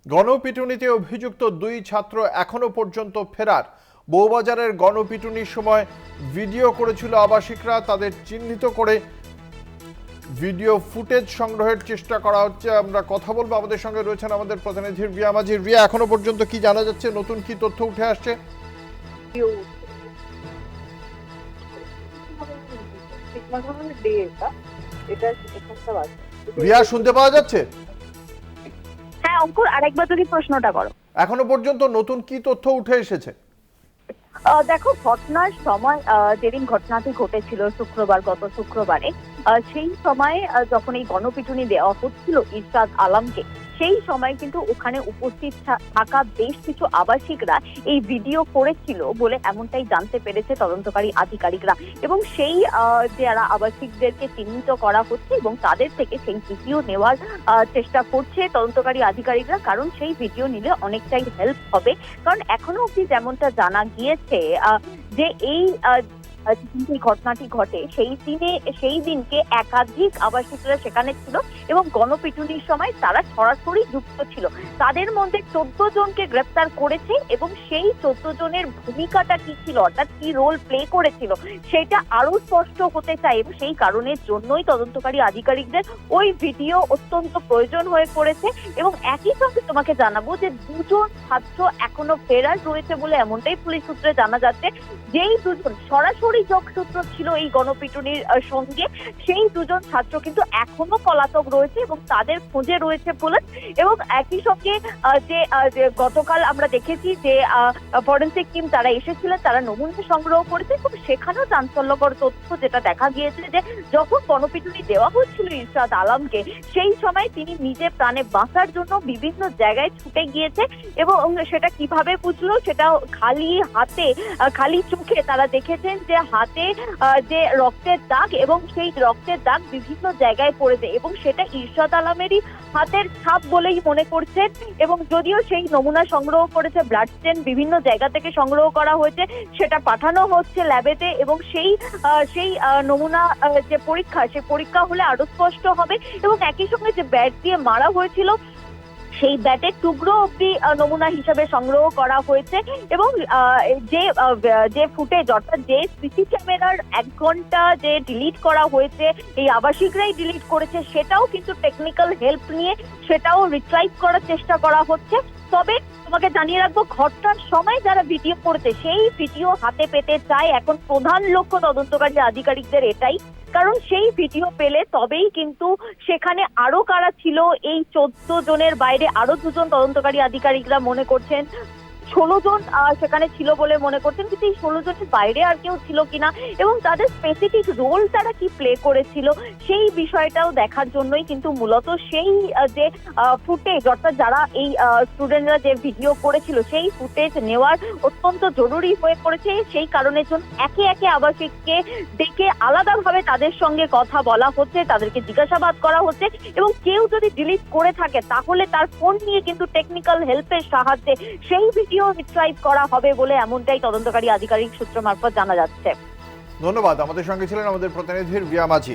গণপিটুনিতে অভিযুক্ত দুই ছাত্র এখনো পর্যন্ত ফেরার। বউবাজারের গণপিটুনির সময় ভিডিও করেছিল আবাসিকরা, তাদের চিহ্নিত করে ভিডিও ফুটেজ সংগ্রহের চেষ্টা করা হচ্ছে। আমরা কথা বলবো, আমাদের সঙ্গে রয়েছেন আমাদের প্রতিনিধি রিয়া মাঝি। রিয়া, এখনো পর্যন্ত কি জানা যাচ্ছে, নতুন কি তথ্য উঠে আসছে? রিয়া, শুনতে পাওয়া যাচ্ছে? হ্যাঁ অঙ্কুর, আরেকবার যদি প্রশ্নটা করো। এখনো পর্যন্ত নতুন কি তথ্য উঠে এসেছে? দেখো, ঘটনার সময় যেদিন ঘটনাটি ঘটেছিল গত শুক্রবারে, সেই সময় যখন এই গণপিটুনি দেওয়া হচ্ছিল ইরশাদ আলমকে, সেই সময় কিন্তু ওখানে উপস্থিত থাকা বেশ কিছু আবাসিকরা এই ভিডিও করেছিল বলে এমনটাই জানতে পেরেছে তদন্তকারী আধিকারিকরা। এবং সেই যারা আবাসিকদেরকে চিহ্নিত করা হচ্ছে এবং তাদের থেকে সেই ভিডিও নেওয়ার চেষ্টা করছে তদন্তকারী আধিকারিকরা, কারণ সেই ভিডিও নিলে অনেকটাই হেল্প হবে। কারণ এখনো অব্দি যেমনটা জানা গিয়েছে যে এই ঘটনাটি ঘটে সেই দিনকে একাধিক আবাসিকরা সেখানে ছিল এবং গণপিটুনির সময় তারা সরাসরি যুক্ত ছিল। তাদের মধ্যে 14 জনকে গ্রেফতার করেছে এবং সেই 14 জনের ভূমিকাটা কি ছিল, অর্থাৎ কি রোল প্লে করেছিল, সেটা আরো স্পষ্ট হতে চায় এবং সেই কারণের জন্যই তদন্তকারী আধিকারিকদের ওই ভিডিও অত্যন্ত প্রয়োজন হয়ে পড়েছে। এবং একই সঙ্গে তোমাকে জানাবো যে দুজন ছাত্র এখনো ফেরার রয়েছে বলে এমনটাই পুলিশ সূত্রে জানা যাচ্ছে। যেই দুজন সরাসরি যোগসূত্র ছিল এই গণপিটুনির সঙ্গে, সেই দুজন ছাত্র কিন্তু এখনো পলাতক রয়েছে এবং তাদের খোঁজে রয়েছে পুলিশ। এবং একই সঙ্গে যে গতকাল আমরা দেখেছি যে ফরেন্সিক টিম তারা এসেছিলেন, তারা নমুনা সংগ্রহ করেছে এবং সেখানেও চাঞ্চল্যকর তথ্য যেটা দেখা গিয়েছে যে যখন গণপিটুনি দেওয়া হচ্ছিল ইরশাদ আলমকে, সেই সময় তিনি নিজে প্রাণে বাঁচার জন্য বিভিন্ন জায়গায় ছুটে গিয়েছে। এবং সেটা কিভাবে বুঝলো, সেটা খালি হাতে খালি চোখে তারা দেখেছেন যে হাতে যে রক্তের দাগ এবং সেই রক্তের দাগ বিভিন্ন জায়গায় পড়েছে এবং সেটা ইরশাদ আলমেরই হাতের ছাপ বলেই মনে করছেন। এবং যদিও সেই নমুনা সংগ্রহ করেছে, ব্লাড স্টেন বিভিন্ন জায়গা থেকে সংগ্রহ করা হয়েছে, সেটা পাঠানো হচ্ছে ল্যাবেতে এবং সেই নমুনা যে পরীক্ষা, সেই পরীক্ষা হলে আরো স্পষ্ট হবে। এবং একই সঙ্গে যে ব্যাট দিয়ে মারা হয়েছিল, সেই ব্যাটের টুকরো অব্দি নমুনা হিসাবে সংগ্রহ করা হয়েছে। এবং যে ফুটেজ, অর্থাৎ যে সিসি ক্যামেরার 1 ঘন্টা যে ডিলিট করা হয়েছে, এই আবাসিকরাই ডিলিট করেছে, সেটাও কিন্তু টেকনিক্যাল হেল্প নিয়ে সেটাও রিট্রাইভ করার চেষ্টা করা হচ্ছে। তবে তোমাকে জানিয়ে রাখবো, ঘটনার সময় যারা ভিডিও করেছে সেই ভিডিও হাতে পেতে চায় এখন প্রধান লক্ষ্য তদন্তকারী আধিকারিকদের এটাই। কারণ সেই ভিডিও পেলে তবেই কিন্তু সেখানে আরো কারা ছিল, এই 14 জনের বাইরে আরো 2 জন তদন্তকারী আধিকারিকরা মনে করছেন 16 জন সেখানে ছিল বলে মনে করছেন, কিন্তু এই 16 জনের বাইরে আর কেউ ছিল কিনা এবং তাদের স্পেসিফিক রোল তারা কি প্লে করেছিল সেই বিষয়টাও দেখার জন্যই কিন্তু মূলত সেই যে ফুটেজ, অর্থাৎ যারা এই স্টুডেন্টরা যে ভিডিও করেছিল সেই ফুটেজ নেওয়ার অত্যন্ত জরুরি হয়ে পড়েছে। সেই কারণের জন্য একে একে আবাসিককে ডেকে আলাদাভাবে তাদের সঙ্গে কথা বলা হচ্ছে, তাদেরকে জিজ্ঞাসাবাদ করা হচ্ছে এবং কেউ যদি ডিলিট করে থাকে তাহলে তার ফোন নিয়ে কিন্তু টেকনিক্যাল হেল্পের সাহায্যে সেই ভিডিও রিট্রাইভ করা হবে বলে এমনটাই তদন্তকারী আধিকারিক সূত্র মারফত জানা যাচ্ছে। ধন্যবাদ। আমাদের সঙ্গে ছিলেন আমাদের প্রতিনিধি রিয়া মাঝি।